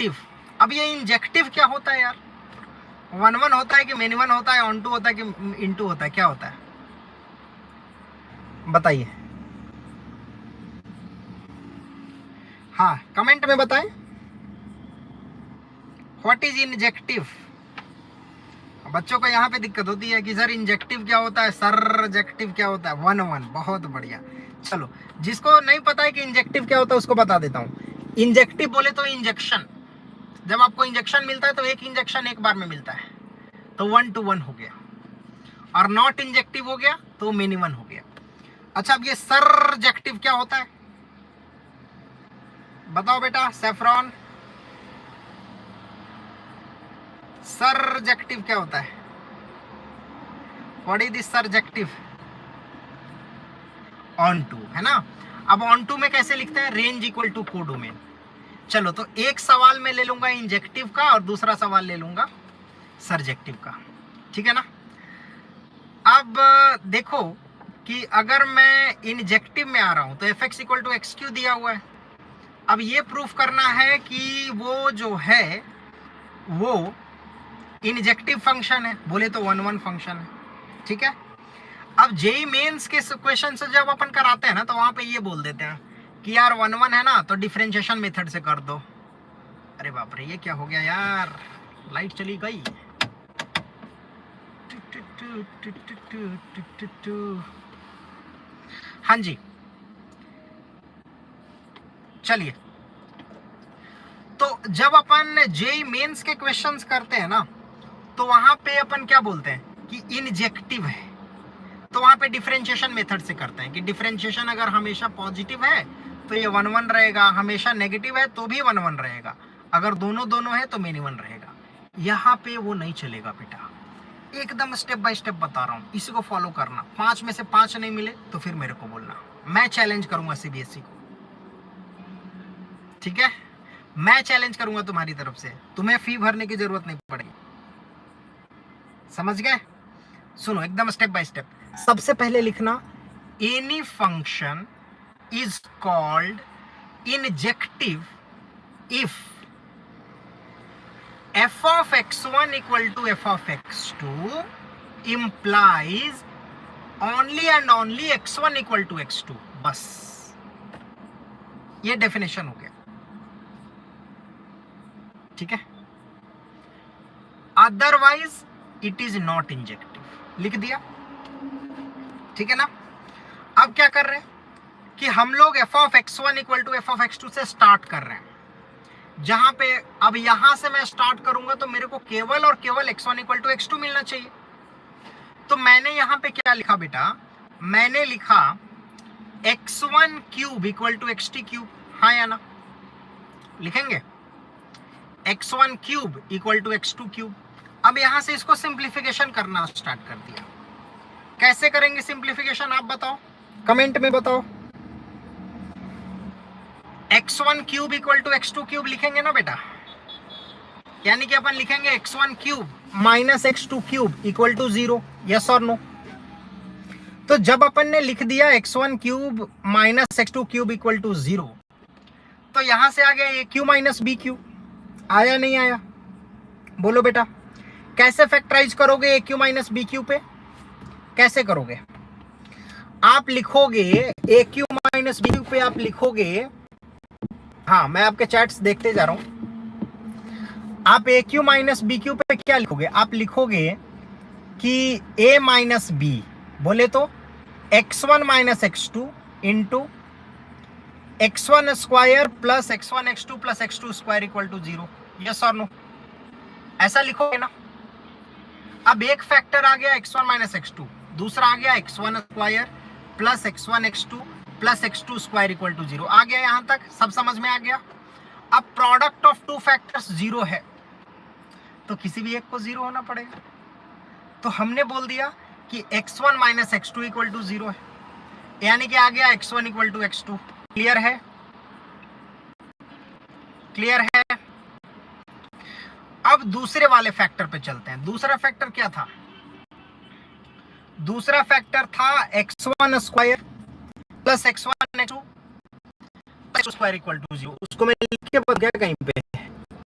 Injective. अब ये injective क्या होता है यार? 1-1 होता है कि मेनी वन होता है, ऑन टू होता है कि इनटू होता है, क्या होता है बताइए? हाँ कमेंट में बताएं। What is injective? बच्चों को यहाँ पे दिक्कत होती है कि सर इंजेक्टिव क्या होता है, सरजेक्टिव क्या होता है। 1-1 बहुत बढ़िया। चलो जिसको नहीं पता है कि इंजेक्टिव क्या होता है उसको बता देता हूँ। इंजेक्टिव बोले तो इंजेक्शन, जब आपको इंजेक्शन मिलता है तो एक इंजेक्शन एक बार में मिलता है, तो 1-1 हो गया। और नॉट इंजेक्टिव हो गया तो मेनी वन हो गया। अच्छा अब ये सरजेक्टिव क्या होता है बताओ बेटा? सेफ्रॉन, सरजेक्टिव क्या होता है? What is this surjective? Onto, है ना। अब ऑन टू में कैसे लिखते हैं? Range equal to codomain. चलो तो एक सवाल में ले लूंगा इंजेक्टिव का और दूसरा सवाल ले लूंगा सरजेक्टिव का, ठीक है ना। अब देखो कि अगर मैं इंजेक्टिव में आ रहा हूं तो F X equal to X cube दिया हुआ है। अब ये प्रूफ करना है कि वो जो है वो इंजेक्टिव फंक्शन है, बोले तो 1-1 फंक्शन है, ठीक है। अब जेई मेंस के क्वेश्चन से जब अपन कराते हैं ना तो वहां पे ये बोल देते हैं कि यार 1-1 है ना तो डिफरेंशिएशन मेथड से कर दो। अरे बाप रे ये क्या हो गया यार, लाइट चली गई। हाँ जी चलिए, तो जब अपन जेई मेंस के क्वेश्चंस करते हैं ना तो वहां पे अपन क्या बोलते हैं कि इंजेक्टिव है, तो वहां पे डिफरेंशिएशन मेथड से करते हैं कि डिफरेंशिएशन अगर हमेशा पॉजिटिव है तो ये 1-1 रहेगा, हमेशा नेगेटिव है तो भी 1-1 रहेगा, अगर दोनों दोनों है तो मेनी वन रहेगा। यहाँ पे वो नहीं चलेगा बेटा, एकदम स्टेप बाय स्टेप बता रहा हूँ, इसी को फॉलो करना। 5 में से 5 नहीं मिले तो फिर मेरे को बोलना, मैं चैलेंज करूंगा सीबीएसई को, ठीक है। मैं चैलेंज करूंगा तुम्हारी तरफ से, तुम्हें फी भरने की जरूरत नहीं पड़ेगी, समझ गए? सुनो एकदम स्टेप बाय स्टेप। सबसे पहले लिखना any function is called injective if f of x1 equal to f of x2 implies only and only x1 equal to x2, बस ये डेफिनेशन हो गया, ठीक है। Otherwise it is not injective, लिख दिया, ठीक है ना। अब क्या कर रहे हैं कि हम लोग f of x1 equal to f of x2 से स्टार्ट कर रहे हैं, जहां पे अब यहां से मैं स्टार्ट करूंगा तो मेरे को केवल और केवल x1 इक्वल टू x2 मिलना चाहिए। तो मैंने यहां पे क्या लिखा बेटा? मैंने लिखा x1 cube equal to xt cube, हाँ या ना? लिखेंगे x1 cube equal to x2 cube. अब यहां से इसको सिंप्लीफिकेशन करना स्टार्ट कर दिया। कैसे करेंगे सिंप्लीफिकेशन आप बताओ, कमेंट में बताओ। x1 cube equal to x2 cube लिखेंगे ना बेटा, यानी कि अपन लिखेंगे x1 cube minus x2 cube equal to 0, yes और नो। तो जब अपन ने लिख दिया x1 cube minus x2 cube equal to 0, तो यहां से आ गया a cube minus B cube, आया नहीं आया? बोलो बेटा कैसे फैक्टराइज करोगे a cube minus B cube पे? कैसे करोगे? आप लिखोगे a cube minus B cube पे, आप लिखोगे, हाँ मैं आपके चैट्स देखते जा रहा हूं। आप ए क्यू माइनस बी क्यू पे क्या लिखोगे? आप लिखोगे कि a माइनस बी बोले तो x1 minus x2 into x1 square plus x1 x2 plus x2 square equal to 0, yes और नो? ऐसा लिखोगे ना। अब एक फैक्टर आ गया x1 माइनस x2, दूसरा आ गया x1 square plus x1 x2 plus x2 square equal to 0, आ गया यहां तक, सब समझ में आ गया। अब प्रोडक्ट ऑफ टू फैक्टर्स 0 है तो किसी भी एक को 0 होना पड़ेगा, तो हमने बोल दिया कि x1 minus x2 equal to 0 है, यानी कि आ गया x1 equal to x2। Clear है? क्लियर है? अब दूसरे वाले फैक्टर पे चलते हैं। दूसरा फैक्टर क्या था? दूसरा फैक्टर था x1 square plus x1 x2 square equal to 0। उसको मैं लिख के बता गया कहीं पे,